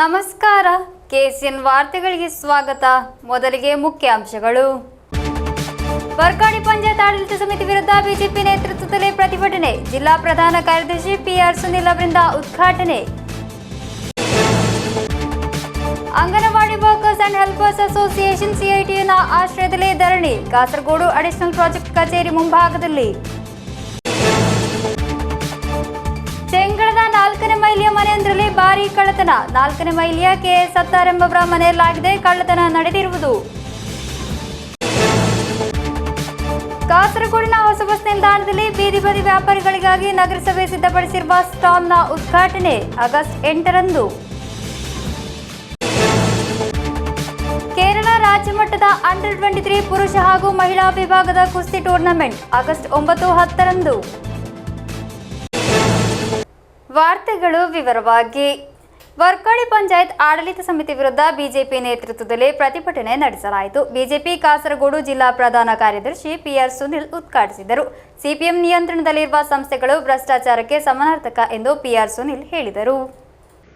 ನಮಸ್ಕಾರ ಕೆಸಿಎನ್ ವಾರ್ತೆಗಳಿಗೆ ಸ್ವಾಗತ. ಮೊದಲಿಗೆ ಮುಖ್ಯಾಂಶಗಳು. ವರ್ಕಾಡಿ ಪಂಚಾಯತ್ ಆಡಳಿತ ಸಮಿತಿ ವಿರುದ್ಧ ಬಿಜೆಪಿ ನೇತೃತ್ವದಲ್ಲಿ ಪ್ರತಿಭಟನೆ. ಜಿಲ್ಲಾ ಪ್ರಧಾನ ಕಾರ್ಯದರ್ಶಿ ಪಿಆರ್ ಸುನಿಲ್ ಅವರಿಂದ ಉದ್ಘಾಟನೆ. Anganwadi workers and helpers association ಸಿಐಟಿಯುನ ಆಶ್ರಯದಲ್ಲಿ ಧರಣಿ. ಕಾಸರಗೋಡು ಅಡಿಷನಲ್ ಪ್ರಾಜೆಕ್ಟ್ ಕಚೇರಿ ಮುಂಭಾಗದಲ್ಲಿ. ಚೆಂಗಳದ 4ನೇ ಮೈಲಿಯ ಮನೆಯೊಂದರಲ್ಲಿ ಭಾರೀ ಕಳ್ಳತನ. 4ನೇ ಮೈಲಿಯ ಕೆಎಸ್ ಸತ್ತಾರ್ ಎಂಬವರ ಮನೆಯಲ್ಲಾಗಿದೆ ಕಳ್ಳತನ ನಡೆದಿರುವುದು. ಕಾಸರಗೋಡಿನ ಹೊಸ ಬಸ್ ನಿಲ್ದಾಣದಲ್ಲಿ ಬೀದಿ ಬದಿ ವ್ಯಾಪಾರಿಗಳಿಗಾಗಿ ನಗರಸಭೆ ಸಿದ್ಧಪಡಿಸಿರುವ ಸ್ಟಾಲ್ನ ಉದ್ಘಾಟನೆ ಆಗಸ್ಟ್ 8ರಂದು. ಕೇರಳ ರಾಜ್ಯ ಮಟ್ಟದ ಅಂಡರ್ 23 ಪುರುಷ ಹಾಗೂ ಮಹಿಳಾ ವಿಭಾಗದ ಕುಸ್ತಿ ಟೂರ್ನಮೆಂಟ್ ಆಗಸ್ಟ್ 9-10ರಂದು. ವಾರ್ತೆಗಳು ವಿವರವಾಗಿ. ವರ್ಕಾಡಿ ಪಂಚಾಯತ್ ಆಡಳಿತ ಸಮಿತಿ ವಿರುದ್ಧ ಬಿಜೆಪಿ ನೇತೃತ್ವದಲ್ಲಿ ಪ್ರತಿಭಟನೆ ನಡೆಸಲಾಯಿತು. ಬಿಜೆಪಿ ಕಾಸರಗೋಡು ಜಿಲ್ಲಾ ಪ್ರಧಾನ ಕಾರ್ಯದರ್ಶಿ ಪಿಆರ್ ಸುನಿಲ್ ಉದ್ಘಾಟಿಸಿದರು. ಸಿಪಿಎಂ ನಿಯಂತ್ರಣದಲ್ಲಿರುವ ಸಂಸ್ಥೆಗಳು ಭ್ರಷ್ಟಾಚಾರಕ್ಕೆ ಸಮಾನಾರ್ಥಕ ಎಂದು ಪಿಆರ್ ಸುನಿಲ್ ಹೇಳಿದರು.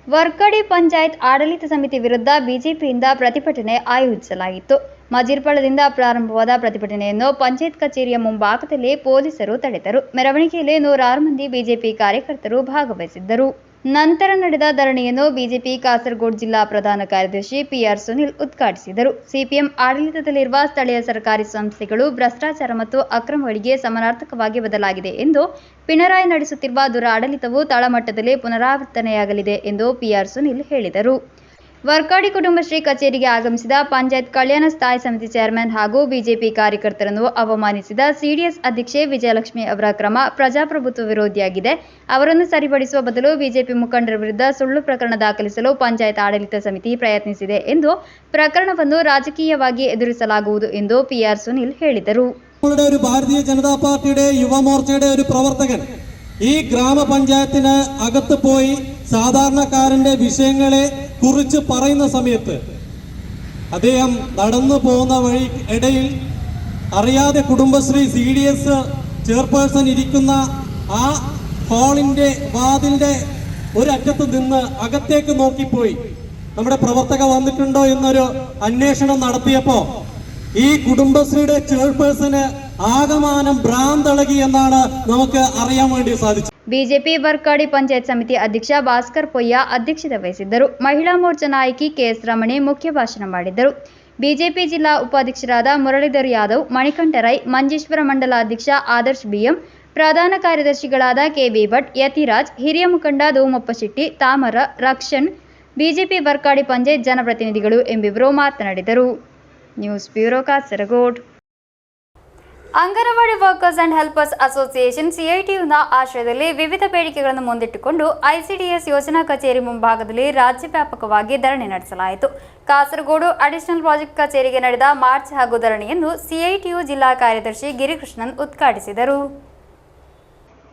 ವರ್ಕಾಡಿ ಪಂಚಾಯತ್ ಆಡಳಿತ ಸಮಿತಿ ವಿರುದ್ಧ ಬಿಜೆಪಿಯಿಂದ ಪ್ರತಿಭಟನೆ ಆಯೋಜಿಸಲಾಗಿತ್ತು. ಮಜಿರ್ಪಳದಿಂದ ಪ್ರಾರಂಭವಾದ ಪ್ರತಿಭಟನೆಯನ್ನು ಪಂಚಾಯತ್ ಕಚೇರಿಯ ಮುಂಭಾಗದಲ್ಲಿ ಪೊಲೀಸರು ತಡೆದರು. ಮೆರವಣಿಗೆಯಲ್ಲಿ 106 ಮಂದಿ ಬಿಜೆಪಿ ಕಾರ್ಯಕರ್ತರು ಭಾಗವಹಿಸಿದ್ದರು. ನಂತರ ನಡೆದ ಧರಣಿಯನ್ನು ಬಿಜೆಪಿ ಕಾಸರಗೋಡು ಜಿಲ್ಲಾ ಪ್ರಧಾನ ಕಾರ್ಯದರ್ಶಿ ಪಿಆರ್ ಸುನಿಲ್ ಉದ್ಘಾಟಿಸಿದರು. ಸಿಪಿಎಂ ಆಡಳಿತದಲ್ಲಿರುವ ಸ್ಥಳೀಯ ಸರ್ಕಾರಿ ಸಂಸ್ಥೆಗಳು ಭ್ರಷ್ಟಾಚಾರ ಮತ್ತು ಅಕ್ರಮಗಳಿಗೆ ಸಮಾನಾರ್ಥಕವಾಗಿ ಬದಲಾಗಿದೆ ಎಂದು ಪಿಣರಾಯಿ ನಡೆಸುತ್ತಿರುವ ದುರಾಡಳಿತವು ತಳಮಟ್ಟದಲ್ಲಿ ಪುನರಾವರ್ತನೆಯಾಗಲಿದೆ ಎಂದು ಪಿಆರ್ ಸುನಿಲ್ ಹೇಳಿದರು. ವರ್ಕಾಡಿ ಕುಟುಂಬಶ್ರೀ ಕಚೇರಿಗೆ ಆಗಮಿಸಿದ ಪಂಚಾಯತ್ ಕಲ್ಯಾಣ ಸ್ಥಾಯಿ ಸಮಿತಿ ಚೇರ್ಮನ್ ಹಾಗೂ ಬಿಜೆಪಿ ಕಾರ್ಯಕರ್ತರನ್ನು ಅವಮಾನಿಸಿದ ಸಿಡಿಎಸ್ ಅಧ್ಯಕ್ಷೆ ವಿಜಯಲಕ್ಷ್ಮಿ ಅವರ ಕ್ರಮ ಪ್ರಜಾಪ್ರಭುತ್ವ ವಿರೋಧಿಯಾಗಿದೆ. ಅವರನ್ನು ಸರಿಪಡಿಸುವ ಬದಲು ಬಿಜೆಪಿ ಮುಖಂಡರ ವಿರುದ್ಧ ಸುಳ್ಳು ಪ್ರಕರಣ ದಾಖಲಿಸಲು ಪಂಚಾಯತ್ ಆಡಳಿತ ಸಮಿತಿ ಪ್ರಯತ್ನಿಸಿದೆ ಎಂದು ಪ್ರಕರಣವನ್ನು ರಾಜಕೀಯವಾಗಿ എതിരിಸಲಾಗುವುದು ಎಂದು ಪಿಆರ್ സുനിൽ ಹೇಳಿದರು. ഭാരതീയ ജനതാ പാർട്ടിയുടെ യുവമോർച്ചയുടെ ഒരു പ്രവർത്തകൻ ഈ ഗ്രാമപഞ്ചായത്തിന് അകത്ത് പോയി സാധാരണക്കാരന്റെ വിഷയങ്ങളെ കുറിച്ച് പറയുന്ന സമയത്ത് അദ്ദേഹം നടന്നു പോകുന്ന വഴി ഇടയിൽ അറിയാതെ കുടുംബശ്രീ CDS ചെയർപേഴ്സൺ ഇരിക്കുന്ന ആ ഹാളിന്റെ വാതിലിന്റെ ഒരറ്റത്ത് നിന്ന് അകത്തേക്ക് നോക്കിപ്പോയി നമ്മുടെ പ്രവർത്തക വന്നിട്ടുണ്ടോ എന്നൊരു അന്വേഷണം നടത്തിയപ്പോൾ ഈ കുടുംബശ്രീയുടെ ചെയർപേഴ്സന് ആകമാനം ഭ്രാന്തളകി എന്നാണ് നമുക്ക് അറിയാൻ വേണ്ടി സാധിച്ചത്. ಬಿಜೆಪಿ ವರ್ಕಾಡಿ ಪಂಚಾಯತ್ ಸಮಿತಿ ಅಧ್ಯಕ್ಷ ಭಾಸ್ಕರ್ ಪೊಯ್ಯ ಅಧ್ಯಕ್ಷತೆ ವಹಿಸಿದ್ದರು. ಮಹಿಳಾ ಮೋರ್ಚಾ ನಾಯಕಿ ಕೆಎಸ್ ರಮಣಿ ಮುಖ್ಯ ಭಾಷಣ ಮಾಡಿದರು. ಬಿಜೆಪಿ ಜಿಲ್ಲಾ ಉಪಾಧ್ಯಕ್ಷರಾದ ಮುರಳೀಧರ್ ಯಾದವ್, ಮಣಿಕಂಠ ರೈ, ಮಂಜೇಶ್ವರ ಮಂಡಲ ಅಧ್ಯಕ್ಷ ಆದರ್ಶ್ ಬಿಎಂ, ಪ್ರಧಾನ ಕಾರ್ಯದರ್ಶಿಗಳಾದ ಕೆಬಿ ಭಟ್, ಯತಿರಾಜ್, ಹಿರಿಯ ಮುಖಂಡ ಧೂಮಪ್ಪ ಶೆಟ್ಟಿ, ತಾಮರ, ರಕ್ಷಣ್, ಬಿಜೆಪಿ ವರ್ಕಾಡಿ ಪಂಚಾಯತ್ ಜನಪ್ರತಿನಿಧಿಗಳು ಎಂಬಿವರು ಮಾತನಾಡಿದರು. News bureau Kasaragod. Anganwadi workers and helpers association ಸಿಐಟಿಯುನ ಆಶ್ರಯದಲ್ಲಿ ವಿವಿಧ ಬೇಡಿಕೆಗಳನ್ನು ಮುಂದಿಟ್ಟುಕೊಂಡು ಐಸಿಡಿಎಸ್ ಯೋಜನಾ ಕಚೇರಿ ಮುಂಭಾಗದಲ್ಲಿ ರಾಜ್ಯವ್ಯಾಪಕವಾಗಿ ಧರಣಿ ನಡೆಸಲಾಯಿತು. ಕಾಸರಗೋಡು ಅಡಿಷನಲ್ ಪ್ರಾಜೆಕ್ಟ್ ಕಚೇರಿಗೆ ನಡೆದ ಮಾರ್ಚ್ ಹಾಗೂ ಧರಣಿಯನ್ನು ಸಿಐಟಿಯು ಜಿಲ್ಲಾ ಕಾರ್ಯದರ್ಶಿ ಗಿರಿಕೃಷ್ಣನ್ ಉದ್ಘಾಟಿಸಿದರು.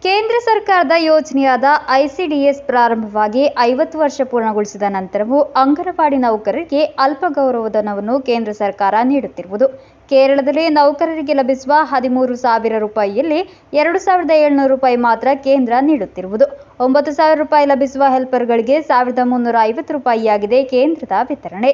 ಕೇಂದ್ರ ಸರ್ಕಾರದ ಯೋಜನೆಯಾದ ಐಸಿಡಿಎಸ್ ಪ್ರಾರಂಭವಾಗಿ 50 ವರ್ಷ ಪೂರ್ಣಗೊಳಿಸಿದ ನಂತರವೂ ಅಂಗನವಾಡಿ ನೌಕರರಿಗೆ ಅಲ್ಪ ಗೌರವಧನವನ್ನು ಕೇಂದ್ರ ಸರ್ಕಾರ ನೀಡುತ್ತಿರುವುದು. ಕೇರಳದಲ್ಲಿ ನೌಕರರಿಗೆ ಲಭಿಸುವ 13,000 ರೂಪಾಯಿಯಲ್ಲಿ 2,700 ರೂಪಾಯಿ ಮಾತ್ರ ಕೇಂದ್ರ ನೀಡುತ್ತಿರುವುದು. 9,000 ರೂಪಾಯಿ ಲಭಿಸುವ ಹೆಲ್ಪರ್ಗಳಿಗೆ 1,350 ರೂಪಾಯಿಯಾಗಿದೆ ಕೇಂದ್ರದ ವಿತರಣೆ.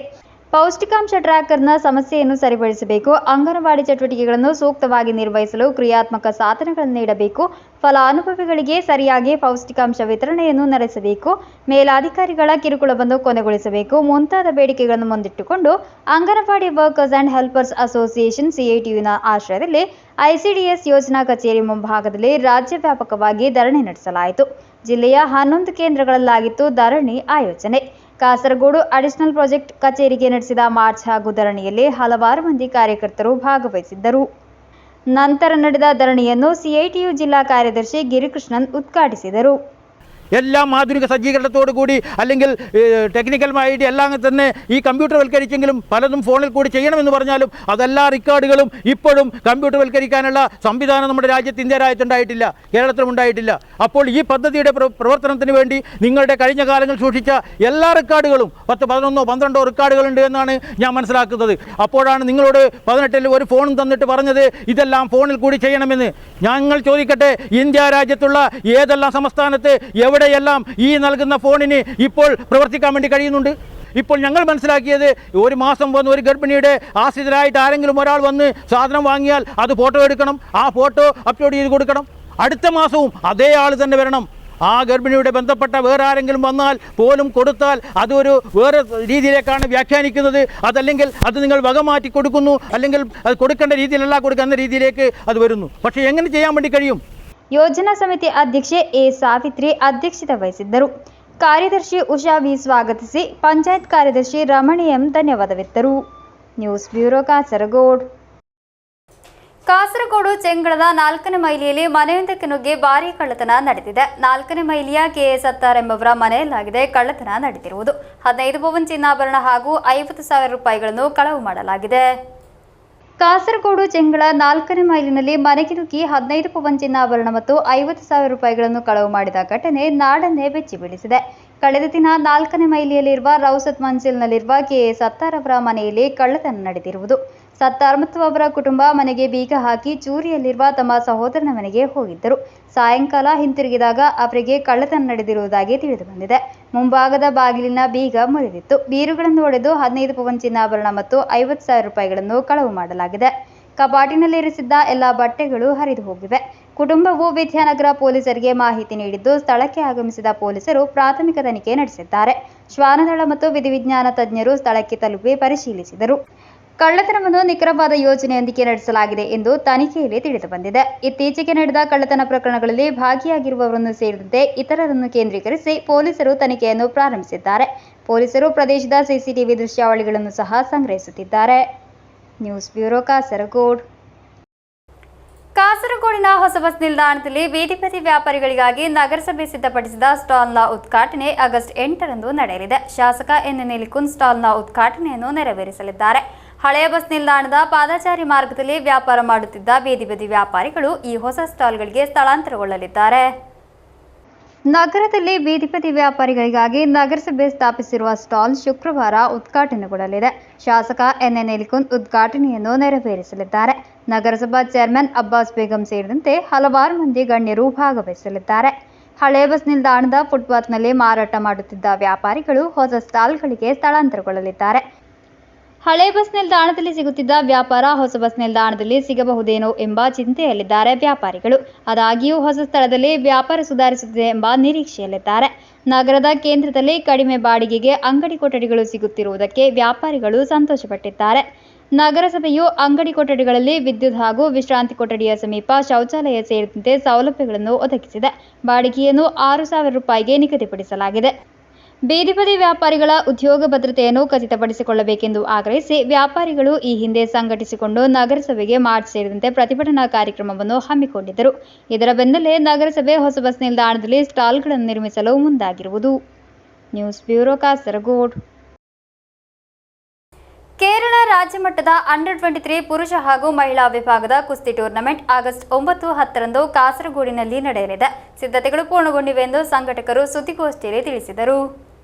ಪೌಷ್ಟಿಕಾಂಶ ಟ್ರ್ಯಾಕರ್ನ ಸಮಸ್ಯೆಯನ್ನು ಸರಿಪಡಿಸಬೇಕು. ಅಂಗನವಾಡಿ ಚಟುವಟಿಕೆಗಳನ್ನು ಸೂಕ್ತವಾಗಿ ನಿರ್ವಹಿಸಲು ಕ್ರಿಯಾತ್ಮಕ ಸಾಧನಗಳನ್ನು ನೀಡಬೇಕು. ಫಲಾನುಭವಿಗಳಿಗೆ ಸರಿಯಾಗಿ ಪೌಷ್ಟಿಕಾಂಶ ವಿತರಣೆಯನ್ನು ನಡೆಸಬೇಕು. ಮೇಲಾಧಿಕಾರಿಗಳ ಕಿರುಕುಳವನ್ನು ಕೊನೆಗೊಳಿಸಬೇಕು. ಮುಂತಾದ ಬೇಡಿಕೆಗಳನ್ನು ಮುಂದಿಟ್ಟುಕೊಂಡು anganwadi workers and helpers association ಸಿಐಟಿಯುನ ಆಶ್ರಯದಲ್ಲಿ ಐಸಿಡಿಎಸ್ ಯೋಜನಾ ಕಚೇರಿ ಮುಂಭಾಗದಲ್ಲಿ ರಾಜ್ಯವ್ಯಾಪಕವಾಗಿ ಧರಣಿ ನಡೆಸಲಾಯಿತು. ಜಿಲ್ಲೆಯ 11 ಕೇಂದ್ರಗಳಲ್ಲಾಗಿತ್ತು ಧರಣಿ ಆಯೋಜನೆ. ಕಾಸರಗೋಡು ಅಡಿಷನಲ್ ಪ್ರಾಜೆಕ್ಟ್ ಕಚೇರಿಗೆ ನಡೆಸಿದ ಮಾರ್ಚ್ ಹಾಗೂ ಧರಣಿಯಲ್ಲಿ ಹಲವಾರು ಮಂದಿ ಕಾರ್ಯಕರ್ತರು ಭಾಗವಹಿಸಿದ್ದರು. ನಂತರ ನಡೆದ ಧರಣಿಯನ್ನು ಸಿಐಟಿಯು ಜಿಲ್ಲಾ ಕಾರ್ಯದರ್ಶಿ ಗಿರಿಕೃಷ್ಣನ್ ಉದ್ಘಾಟಿಸಿದರು. എല്ലാം ആധുനിക സജ്ജീകരണത്തോടു കൂടി അല്ലെങ്കിൽ ടെക്നിക്കൽമായിട്ട് എല്ലാം തന്നെ ഈ കമ്പ്യൂട്ടർവൽക്കരിച്ചെങ്കിലും പലതും ഫോണിൽ കൂടി ചെയ്യണമെന്ന് പറഞ്ഞാലും അതെല്ലാ റെക്കോർഡുകളും ഇപ്പോഴും കമ്പ്യൂട്ടർവൽക്കരിക്കാനുള്ള സംവിധാനം നമ്മുടെ രാജ്യത്ത് ഇന്ത്യ രാജ്യത്തുണ്ടായിട്ടില്ല, കേരളത്തിലും ഉണ്ടായിട്ടില്ല. അപ്പോൾ ഈ പദ്ധതിയുടെ പ്രവർത്തനത്തിന് വേണ്ടി നിങ്ങളുടെ കഴിഞ്ഞ കാലങ്ങൾ സൂക്ഷിച്ച എല്ലാ റെക്കോർഡുകളും 10, 11, 12 റെക്കോർഡുകളുണ്ട് എന്നാണ് ഞാൻ മനസ്സിലാക്കുന്നത്. അപ്പോഴാണ് നിങ്ങളോട് 18 ഒരു ഫോണും തന്നിട്ട് പറഞ്ഞത് ഇതെല്ലാം ഫോണിൽ കൂടി ചെയ്യണമെന്ന്. ഞങ്ങൾ ചോദിക്കട്ടെ, ഇന്ത്യ രാജ്യത്തുള്ള ഏതെല്ലാം സംസ്ഥാനത്ത് എവിടെ എവിടെയെല്ലാം ഈ നൽകുന്ന ഫോണിന് ഇപ്പോൾ പ്രവർത്തിക്കാൻ വേണ്ടി കഴിയുന്നുണ്ട്? ഇപ്പോൾ ഞങ്ങൾ മനസ്സിലാക്കിയത്, ഒരു മാസം വന്ന് ഒരു ഗർഭിണിയുടെ ആശ്രിതരായിട്ട് ആരെങ്കിലും ഒരാൾ വന്ന് സാധനം വാങ്ങിയാൽ അത് ഫോട്ടോ എടുക്കണം, ആ ഫോട്ടോ അപ്ലോഡ് ചെയ്ത് കൊടുക്കണം. അടുത്ത മാസവും അതേ ആൾ തന്നെ വരണം. ആ ഗർഭിണിയുടെ ബന്ധപ്പെട്ട വേറെ ആരെങ്കിലും വന്നാൽ പോലും കൊടുത്താൽ അതൊരു വേറെ രീതിയിലേക്കാണ് വ്യാഖ്യാനിക്കുന്നത്. അതല്ലെങ്കിൽ അത് നിങ്ങൾ വക മാറ്റി കൊടുക്കുന്നു, അല്ലെങ്കിൽ അത് കൊടുക്കേണ്ട രീതിയിലല്ല കൊടുക്കുന്ന രീതിയിലേക്ക് അത് വരുന്നു. പക്ഷേ എങ്ങനെ ചെയ്യാൻ വേണ്ടി കഴിയും? ಯೋಜನಾ ಸಮಿತಿ ಅಧ್ಯಕ್ಷೆ ಎ ಸಾವಿತ್ರಿ ಅಧ್ಯಕ್ಷತೆ ವಹಿಸಿದ್ದರು. ಕಾರ್ಯದರ್ಶಿ ಉಷಾ ವಿ ಸ್ವಾಗತಿಸಿ, ಪಂಚಾಯತ್ ಕಾರ್ಯದರ್ಶಿ ರಮಣಿ ಎಂ ಧನ್ಯವಾದವಿತ್ತರು. News bureau Kasaragod. ಕಾಸರಗೋಡು ಚೆಂಗಳದ 4ನೇ ಮೈಲಿಯಲ್ಲಿ ಮನೆಯೊಂದಕ್ಕೆ ನುಗ್ಗಿ ಭಾರೀ ಕಳ್ಳತನ ನಡೆದಿದೆ. 4ನೇ ಮೈಲಿಯ ಕೆಎಸ್ ಸತ್ತಾರ್ ಎಂಬವರ ಮನೆಯಲ್ಲಾಗಿದೆ ಕಳ್ಳತನ ನಡೆದಿರುವುದು. 15 ಪವನ್ ಚಿನ್ನಾಭರಣ ಹಾಗೂ 50,000 ರೂಪಾಯಿಗಳನ್ನು ಕಳವು ಮಾಡಲಾಗಿದೆ. ಕಾಸರಗೋಡು ಚೆಂಗಳ 4ನೇ ಮೈಲಿನಲ್ಲಿ ಮನೆಗೆ ನುಗ್ಗಿ 15 ಪವನ್ ಚಿನ್ನಾಭರಣ ಮತ್ತು 50,000 ರೂಪಾಯಿಗಳನ್ನು ಕಳವು ಮಾಡಿದ ಘಟನೆ ನಾಡನ್ನೇ ಬೆಚ್ಚಿ ಬೀಳಿಸಿದೆ. ಕಳೆದ ದಿನ 4ನೇ ಮೈಲಿಯಲ್ಲಿರುವ ರೌಸತ್ ಮನ್ಸಿಲ್ನಲ್ಲಿರುವ ಕೆಎಸ್ ಸತ್ತಾರ್ ಅವರ ಮನೆಯಲ್ಲಿ ಕಳ್ಳತನ ನಡೆದಿರುವುದು. ಸತ್ತಾರ್ ಮತ್ತು ಅವರ ಕುಟುಂಬ ಮನೆಗೆ ಬೀಗ ಹಾಕಿ ಚೂರಿಯಲ್ಲಿರುವ ತಮ್ಮ ಸಹೋದರನ ಮನೆಗೆ ಹೋಗಿದ್ದರು. ಸಾಯಂಕಾಲ ಹಿಂತಿರುಗಿದಾಗ ಅವರಿಗೆ ಕಳ್ಳತನ ನಡೆದಿರುವುದಾಗಿ ತಿಳಿದುಬಂದಿದೆ. ಮುಂಭಾಗದ ಬಾಗಿಲಿನ ಬೀಗ ಮುರಿದಿತ್ತು. ಬೀರುಗಳನ್ನು ಒಡೆದು 15 ಪವನ್ ಚಿನ್ನಾಭರಣ ಮತ್ತು 50,000 ರೂಪಾಯಿಗಳನ್ನು ಕಳವು ಮಾಡಲಾಗಿದೆ. ಕಪಾಟಿನಲ್ಲಿರಿಸಿದ್ದ ಎಲ್ಲ ಬಟ್ಟೆಗಳು ಹರಿದು ಹೋಗಿವೆ. ಕುಟುಂಬವು ವಿದ್ಯಾನಗರ ಪೊಲೀಸರಿಗೆ ಮಾಹಿತಿ ನೀಡಿದ್ದು, ಸ್ಥಳಕ್ಕೆ ಆಗಮಿಸಿದ ಪೊಲೀಸರು ಪ್ರಾಥಮಿಕ ತನಿಖೆ ನಡೆಸಿದ್ದಾರೆ. ಶ್ವಾನದಳ ಮತ್ತು ವಿಧಿವಿಜ್ಞಾನ ತಜ್ಞರು ಸ್ಥಳಕ್ಕೆ ತಲುಪಿ ಪರಿಶೀಲಿಸಿದರು. ಕಳ್ಳತನವನ್ನು ನಿಖರವಾದ ಯೋಜನೆಯೊಂದಿಗೆ ನಡೆಸಲಾಗಿದೆ ಎಂದು ತನಿಖೆಯಲ್ಲಿ ತಿಳಿದುಬಂದಿದೆ. ಇತ್ತೀಚೆಗೆ ನಡೆದ ಕಳ್ಳತನ ಪ್ರಕರಣಗಳಲ್ಲಿ ಭಾಗಿಯಾಗಿರುವವರನ್ನು ಸೇರಿದಂತೆ ಇತರರನ್ನು ಕೇಂದ್ರೀಕರಿಸಿ ಪೊಲೀಸರು ತನಿಖೆಯನ್ನು ಪ್ರಾರಂಭಿಸಿದ್ದಾರೆ. ಪೊಲೀಸರು ಪ್ರದೇಶದ ಸಿಸಿಟಿವಿ ದೃಶ್ಯಾವಳಿಗಳನ್ನು ಸಹ ಸಂಗ್ರಹಿಸುತ್ತಿದ್ದಾರೆ. News bureau Kasaragod. ಕಾಸರಗೋಡಿನ ಹೊಸ ಬಸ್ ನಿಲ್ದಾಣದಲ್ಲಿ ಬೀದಿ ಬದಿ ವ್ಯಾಪಾರಿಗಳಿಗಾಗಿ ನಗರಸಭೆ ಸಿದ್ಧಪಡಿಸಿದ ಸ್ಟಾಲ್ನ ಉದ್ಘಾಟನೆ ಆಗಸ್ಟ್ 8ರಂದು ನಡೆಯಲಿದೆ. ಶಾಸಕ ಎನ್ ನೀಲಕುಂದ್ ಸ್ಟಾಲ್ನ ಉದ್ಘಾಟನೆಯನ್ನು ನೆರವೇರಿಸಲಿದ್ದಾರೆ. ಹಳೆಯ ಬಸ್ ನಿಲ್ದಾಣದ ಪಾದಚಾರಿ ಮಾರ್ಗದಲ್ಲಿ ವ್ಯಾಪಾರ ಮಾಡುತ್ತಿದ್ದ ಬೀದಿ ಬದಿ ವ್ಯಾಪಾರಿಗಳು ಈ ಹೊಸ ಸ್ಟಾಲ್ಗಳಿಗೆ ಸ್ಥಳಾಂತರಗೊಳ್ಳಲಿದ್ದಾರೆ. ನಗರದಲ್ಲಿ ಬೀದಿ ಬದಿ ವ್ಯಾಪಾರಿಗಳಿಗಾಗಿ ನಗರಸಭೆ ಸ್ಥಾಪಿಸಿರುವ ಸ್ಟಾಲ್ ಶುಕ್ರವಾರ ಉದ್ಘಾಟನೆಗೊಳ್ಳಲಿದೆ. ಶಾಸಕ ಎನ್ ನೀಲಕುಂದ್ ಉದ್ಘಾಟನೆಯನ್ನು ನೆರವೇರಿಸಲಿದ್ದಾರೆ. ನಗರಸಭಾ ಚೇರ್ಮನ್ ಅಬ್ಬಾಸ್ ಬೇಗಂ ಸೇರಿದಂತೆ ಹಲವಾರು ಮಂದಿ ಗಣ್ಯರು ಭಾಗವಹಿಸಲಿದ್ದಾರೆ. ಹಳೆ ಬಸ್ ನಿಲ್ದಾಣದ ಫುಟ್ಪಾತ್ನಲ್ಲಿ ಮಾರಾಟ ಮಾಡುತ್ತಿದ್ದ ವ್ಯಾಪಾರಿಗಳು ಹೊಸ ಸ್ಟಾಲ್ಗಳಿಗೆ ಸ್ಥಳಾಂತರಗೊಳ್ಳಲಿದ್ದಾರೆ. ಹಳೆ ಬಸ್ ನಿಲ್ದಾಣದಲ್ಲಿ ಸಿಗುತ್ತಿದ್ದ ವ್ಯಾಪಾರ ಹೊಸ ಬಸ್ ನಿಲ್ದಾಣದಲ್ಲಿ ಸಿಗಬಹುದೇನೋ ಎಂಬ ಚಿಂತೆಯಲ್ಲಿದ್ದಾರೆ ವ್ಯಾಪಾರಿಗಳು. ಆದಾಗ್ಯೂ ಹೊಸ ಸ್ಥಳದಲ್ಲಿ ವ್ಯಾಪಾರ ಸುಧಾರಿಸುತ್ತಿದೆ ಎಂಬ ನಿರೀಕ್ಷೆಯಲ್ಲಿದ್ದಾರೆ. ನಗರದ ಕೇಂದ್ರದಲ್ಲಿ ಕಡಿಮೆ ಬಾಡಿಗೆಗೆ ಅಂಗಡಿ ಕೊಠಡಿಗಳು ಸಿಗುತ್ತಿರುವುದಕ್ಕೆ ವ್ಯಾಪಾರಿಗಳು ಸಂತೋಷಪಟ್ಟಿದ್ದಾರೆ. ನಗರಸಭೆಯು ಅಂಗಡಿ ಕೊಠಡಿಗಳಲ್ಲಿ ವಿದ್ಯುತ್ ಹಾಗೂ ವಿಶ್ರಾಂತಿ ಕೊಠಡಿಯ ಸಮೀಪ ಶೌಚಾಲಯ ಸೇರಿದಂತೆ ಸೌಲಭ್ಯಗಳನ್ನು ಒದಗಿಸಿದೆ. ಬಾಡಿಗೆಯನ್ನು 6,000 ರೂಪಾಯಿಗೆ ನಿಗದಿಪಡಿಸಲಾಗಿದೆ. ಬೀದಿ ಬದಿ ವ್ಯಾಪಾರಿಗಳ ಉದ್ಯೋಗ ಭದ್ರತೆಯನ್ನು ಖಚಿತಪಡಿಸಿಕೊಳ್ಳಬೇಕೆಂದು ಆಗ್ರಹಿಸಿ ವ್ಯಾಪಾರಿಗಳು ಈ ಹಿಂದೆ ಸಂಘಟಿಸಿಕೊಂಡು ನಗರಸಭೆಗೆ ಮಾರ್ಚ್ ಸೇರಿದಂತೆ ಪ್ರತಿಭಟನಾ ಕಾರ್ಯಕ್ರಮವನ್ನು ಹಮ್ಮಿಕೊಂಡಿದ್ದರು. ಇದರ ಬೆನ್ನಲ್ಲೇ ನಗರಸಭೆ ಹೊಸ ಬಸ್ ನಿಲ್ದಾಣದಲ್ಲಿ ಸ್ಟಾಲ್ಗಳನ್ನು ನಿರ್ಮಿಸಲು ಮುಂದಾಗಿರುವುದು. News bureau Kasaragod. ಕೇರಳ ರಾಜ್ಯ ಮಟ್ಟದ ಅಂಡರ್-23 ಪುರುಷ ಹಾಗೂ ಮಹಿಳಾ ವಿಭಾಗದ ಕುಸ್ತಿ ಟೂರ್ನಮೆಂಟ್ ಆಗಸ್ಟ್ 9-10ರಂದು ಕಾಸರಗೋಡಿನಲ್ಲಿ ನಡೆಯಲಿದೆ. ಸಿದ್ಧತೆಗಳು ಪೂರ್ಣಗೊಂಡಿವೆ ಎಂದು ಸಂಘಟಕರು ಸುದ್ದಿಗೋಷ್ಠಿಯಲ್ಲಿ ತಿಳಿಸಿದರು.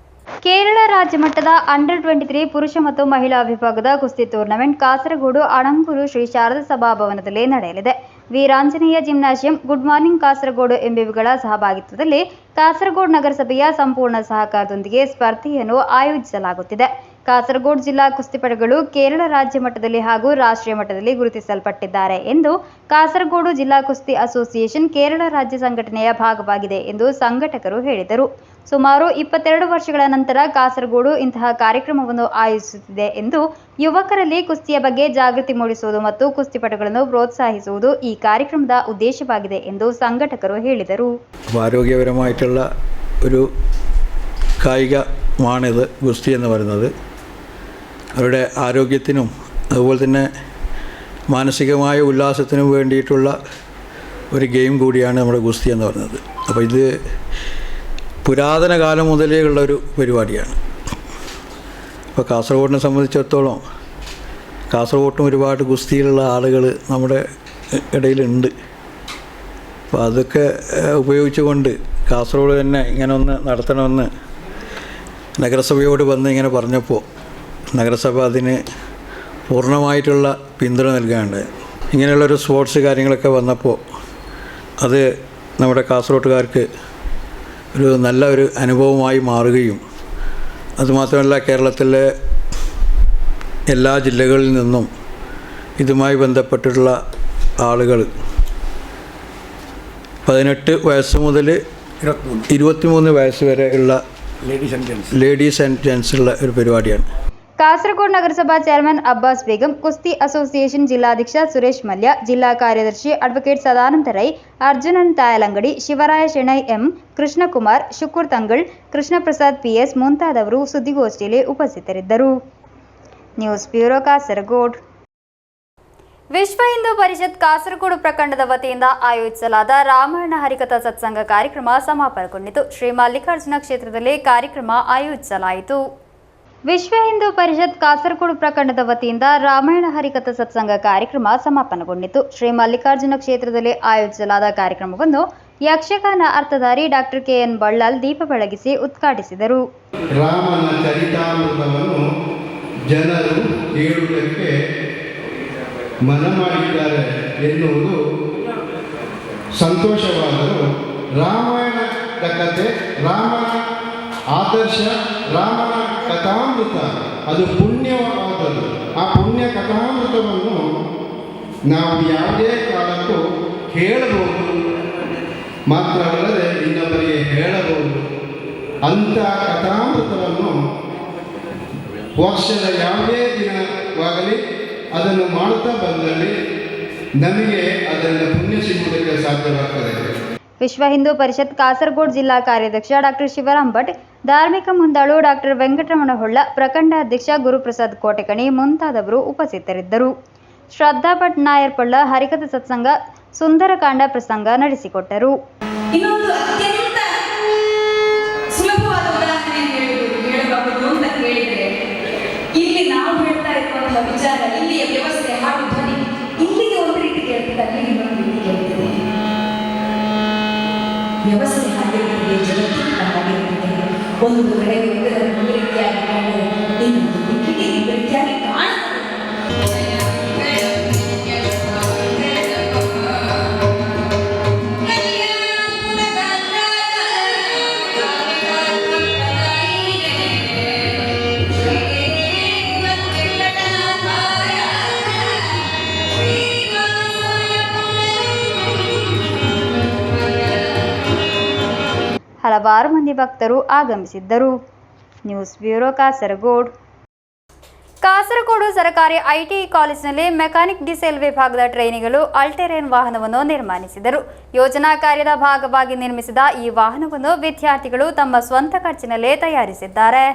ಕೇರಳ ರಾಜ್ಯ ಮಟ್ಟದ ಅಂಡರ್-23 ಪುರುಷ ಮತ್ತು ಮಹಿಳಾ ವಿಭಾಗದ ಕುಸ್ತಿ ಟೂರ್ನಮೆಂಟ್ ಕಾಸರಗೋಡು ಅಣಂಗೂರು ಶ್ರೀ ಶಾರದಾ ಸಭಾಭವನದಲ್ಲಿ ನಡೆಯಲಿದೆ. ವೀರಾಂಜನೇಯ ಜಿಮ್ನಾಸಿಯಂ, ಗುಡ್ ಮಾರ್ನಿಂಗ್ ಕಾಸರಗೋಡು ಎಂಬಿವುಗಳ ಸಹಭಾಗಿತ್ವದಲ್ಲಿ ಕಾಸರಗೋಡು ನಗರಸಭೆಯ ಸಂಪೂರ್ಣ ಸಹಕಾರದೊಂದಿಗೆ ಸ್ಪರ್ಧೆಯನ್ನು ಆಯೋಜಿಸಲಾಗುತ್ತಿದೆ. ಕಾಸರಗೋಡು ಜಿಲ್ಲಾ ಕುಸ್ತಿಪಟುಗಳು ಕೇರಳ ರಾಜ್ಯ ಮಟ್ಟದಲ್ಲಿ ಹಾಗೂ ರಾಷ್ಟ್ರೀಯ ಮಟ್ಟದಲ್ಲಿ ಗುರುತಿಸಲ್ಪಟ್ಟಿದ್ದಾರೆ ಎಂದು ಕಾಸರಗೋಡು ಜಿಲ್ಲಾ ಕುಸ್ತಿ ಅಸೋಸಿಯೇಷನ್ ಕೇರಳ ರಾಜ್ಯ ಸಂಘಟನೆಯ ಭಾಗವಾಗಿದೆ ಎಂದು ಸಂಘಟಕರು ಹೇಳಿದರು. ಸುಮಾರು 22 ವರ್ಷಗಳ ನಂತರ ಕಾಸರಗೋಡು ಇಂತಹ ಕಾರ್ಯಕ್ರಮವನ್ನು ಆಯೋಜಿಸುತ್ತಿದೆ ಎಂದು ಯುವಕರಲ್ಲಿ ಕುಸ್ತಿಯ ಬಗ್ಗೆ ಜಾಗೃತಿ ಮೂಡಿಸುವುದು ಮತ್ತು ಕುಸ್ತಿಪಟುಗಳನ್ನು ಪ್ರೋತ್ಸಾಹಿಸುವುದು ಈ ಕಾರ್ಯಕ್ರಮದ ಉದ್ದೇಶವಾಗಿದೆ ಎಂದು ಸಂಘಟಕರು ಹೇಳಿದರು. ആരോഗ്യപരമായിട്ടുള്ള ഒരു കായികമാണിത് ഗുസ്തി എന്ന് പറയുന്നത്. അവരുടെ ആരോഗ്യത്തിനും അതുപോലെ തന്നെ മാനസികമായ ഉല്ലാസത്തിനും വേണ്ടിയിട്ടുള്ള ഒരു ഗെയിം കൂടിയാണ് നമ്മുടെ ഗുസ്തി എന്ന് പറയുന്നത്. അപ്പോൾ ഇത് പുരാതന കാലം മുതലേ ഉള്ളൊരു പരിപാടിയാണ്. ഇപ്പോൾ കാസർഗോഡിനെ സംബന്ധിച്ചിടത്തോളം കാസർഗോട്ടും ഒരുപാട് ഗുസ്തിയിലുള്ള ആളുകൾ നമ്മുടെ ഇടയിലുണ്ട്. അപ്പോൾ അതൊക്കെ ഉപയോഗിച്ചുകൊണ്ട് കാസർഗോഡ് തന്നെ ഇങ്ങനെ ഒന്ന് നടത്തണമെന്ന് നഗരസഭയോട് വന്ന് ഇങ്ങനെ പറഞ്ഞപ്പോൾ നഗരസഭ അതിന് പൂർണ്ണമായിട്ടുള്ള പിന്തുണ നൽകാണ്ട് ഇങ്ങനെയുള്ളൊരു സ്പോർട്സ് കാര്യങ്ങളൊക്കെ വന്നപ്പോൾ അത് നമ്മുടെ കാസർഗോട്ടുകാർക്ക് ഒരു നല്ല ഒരു അനുഭവമായി മാറുകയും അതുമാത്രമല്ല കേരളത്തിലെ എല്ലാ ജില്ലകളിൽ നിന്നും ഇതുമായി ബന്ധപ്പെട്ടിട്ടുള്ള ആളുകൾ 18 വയസ്സ് മുതൽ 23 വയസ്സ് വരെ ഉള്ള ലേഡീസ് ആൻഡ് ജെൻസ് ഉള്ള ഒരു പരിപാടിയാണ്. കാസർഗോഡ് നഗരസഭാ ചെയർമാൻ അബ്ബാസ് ബേഗം, കുസ്തി അസോസിയേഷൻ ജില്ലാധ്യക്ഷ സുരേഷ് മല്യ, ജില്ലാ കാര്യദർശി advocate Sadananda Rai, Arjunan Thayalangadi, Shivaraya Shenoy M, Krishnakumar, Shukoor Thangal, Krishnaprasad PS ಮುಂತಾದವರು ಸುದ್ದಿಗೋಷ್ಠಿಯಲ್ಲಿ ಉಪಸ್ಥಿತರಿದ್ದರು. News bureau Kasaragod. ವಿಶ್ವ ಹಿಂದೂ ಪರಿಷತ್ ಕಾಸರಗೋಡು ಪ್ರಖಂಡದ ವತಿಯಿಂದ ಆಯೋಜಿಸಲಾದ ರಾಮಾಯಣ ಹರಿಕಥಾ ಸತ್ಸಂಗ ಕಾರ್ಯಕ್ರಮ ಸಮಾಪನಗೊಂಡಿತು. ಶ್ರೀ ಮಲ್ಲಿಕಾರ್ಜುನ ಕ್ಷೇತ್ರದಲ್ಲಿ ಕಾರ್ಯಕ್ರಮ ಆಯೋಜಿಸಲಾಯಿತು. ವಿಶ್ವ ಹಿಂದೂ ಪರಿಷತ್ ಕಾಸರಗೋಡು ಪ್ರಖಂಡದ ವತಿಯಿಂದ ರಾಮಾಯಣ ಹರಿಕಥಾ ಸತ್ಸಂಗ ಕಾರ್ಯಕ್ರಮ ಸಮಾಪನಗೊಂಡಿತು. ಶ್ರೀ ಮಲ್ಲಿಕಾರ್ಜುನ ಕ್ಷೇತ್ರದಲ್ಲಿ ಆಯೋಜಿಸಲಾದ ಕಾರ್ಯಕ್ರಮವನ್ನು ಯಕ್ಷಗಾನ ಅರ್ಥಧಾರಿ ಡಾಕ್ಟರ್ KN ಬಳ್ಳಾಲ್ ದೀಪ ಬೆಳಗಿಸಿ ಉದ್ಘಾಟಿಸಿದರು. ರಾಮನ ಚರಿತಾಮೃತವನ್ನು ಜನರು ಕೇಳುವುದಕ್ಕೆ ಮನ ಮಾಡಿದ್ದಾರೆ ಎನ್ನುವುದು ಸಂತೋಷವಾದರೂ ರಾಮಾಯಣದ ಕಥೆ, ರಾಮನ ಆದರ್ಶ, ರಾಮನ ಕಥಾಮೃತ ಅದು ಪುಣ್ಯವಾದದ್ದು. ಆ ಪುಣ್ಯ ಕಥಾಮೃತವನ್ನು ನಾವು ಯಾವುದೇ ಕಾಲಕ್ಕೂ ಕೇಳಬಹುದು, ಮಾತ್ರವಲ್ಲದೆ ಇನ್ನೊಬ್ಬರಿಗೆ ಹೇಳಬಹುದು. ಅಂಥ ಕಥಾಮೃತವನ್ನು ವರ್ಷದ ಯಾವುದೇ ದಿನವಾಗಲಿ ಅದನ್ನು ಮಾಡುತ್ತಾ ಬಂದಲ್ಲಿ ನಮಗೆ ಅದರಿಂದ ಪುಣ್ಯ ಸಿಗುವುದಕ್ಕೆ ಸಾಧ್ಯವಾಗ್ತದೆ. ವಿಶ್ವ ಹಿಂದೂ ಪರಿಷತ್ ಕಾಸರಗೋಡು ಜಿಲ್ಲಾ ಕಾರ್ಯಾಧ್ಯಕ್ಷ ಡಾಕ್ಟರ್ ಶಿವರಾಮ್ ಭಟ್, ಧಾರ್ಮಿಕ ಮುಂದಾಳು ಡಾಕ್ಟರ್ ವೆಂಕಟರಮಣ ಹೊಳ್ಳ, ಪ್ರಖಂಡ ಅಧ್ಯಕ್ಷ ಗುರುಪ್ರಸಾದ್ ಕೋಟೆಕಣಿ ಮುಂತಾದವರು ಉಪಸ್ಥಿತರಿದ್ದರು. ಶ್ರದ್ಧಾ ಭಟ್ ನಾಯರ್ಪಳ್ಳ ಹರಿಕಥಾ ಸತ್ಸಂಗ ಸುಂದರಕಾಂಡ ಪ್ರಸಂಗ ನಡೆಸಿಕೊಟ್ಟರು. ಇನ್ನೊಂದು ಅತ್ಯಂತ ಸುಲಭವಾದ ಉದಾಹರಣೆ ಹೇಳಬಹುದು ಅಂತ ಕೇಳಿದರೆ, ಇಲ್ಲಿ ನಾವು ಹೇಳ್ತಾ ಇರುವಂತಹ ವಿಚಾರ, ಇಲ್ಲಿಯ ವ್ಯವಸ್ಥೆ, ಹಾಡು, ಧ್ವನಿ ಇಲ್ಲಿಗೆ ಒಂದು ರೀತಿ ಕೇಳ್ತದೆ, ಅಲ್ಲಿಗೆ ಇನ್ನೊಂದು ರೀತಿ ಕೇಳ್ತದೆ. ವ್ಯವಸ್ಥೆ ಹಾಗಿರುತ್ತದೆ, ಜಗತ್ತು ಹಾಗಿರುತ್ತದೆ. ಒಂದು ಕಡೆಗೆ ಒಂದು ರೀತಿಯಾಗಿ ಕಾಣುತ್ತದೆ, ಇನ್ನೊಂದು ದಿಕ್ಕಿಗೆ ಇನ್ನೊಂದು ರೀತಿಯಾಗಿ ಕಾಣುತ್ತದೆ. ಹಲವಾರು ಮಂದಿ ಭಕ್ತರು ಆಗಮಿಸಿದ್ದರು. News bureau Kasaragod. ಕಾಸರಗೋಡು ಸರ್ಕಾರಿ ITI ಕಾಲೇಜಿನಲ್ಲಿ ಮೆಕ್ಯಾನಿಕ್ ಡೀಸೆಲ್ ವಿಭಾಗದ ಟ್ರೈನಿಗಳು ಆಲ್ಟೆರೇನ್ ವಾಹನವನ್ನು ನಿರ್ಮಾಣಿಸಿದರು. ಯೋಜನಾ ಕಾರ್ಯದ ಭಾಗವಾಗಿ ನಿರ್ಮಿಸಿದ ಈ ವಾಹನವನ್ನು ವಿದ್ಯಾರ್ಥಿಗಳು ತಮ್ಮ ಸ್ವಂತ ಖರ್ಚಿನಲ್ಲೇ ತಯಾರಿಸಿದ್ದಾರೆ.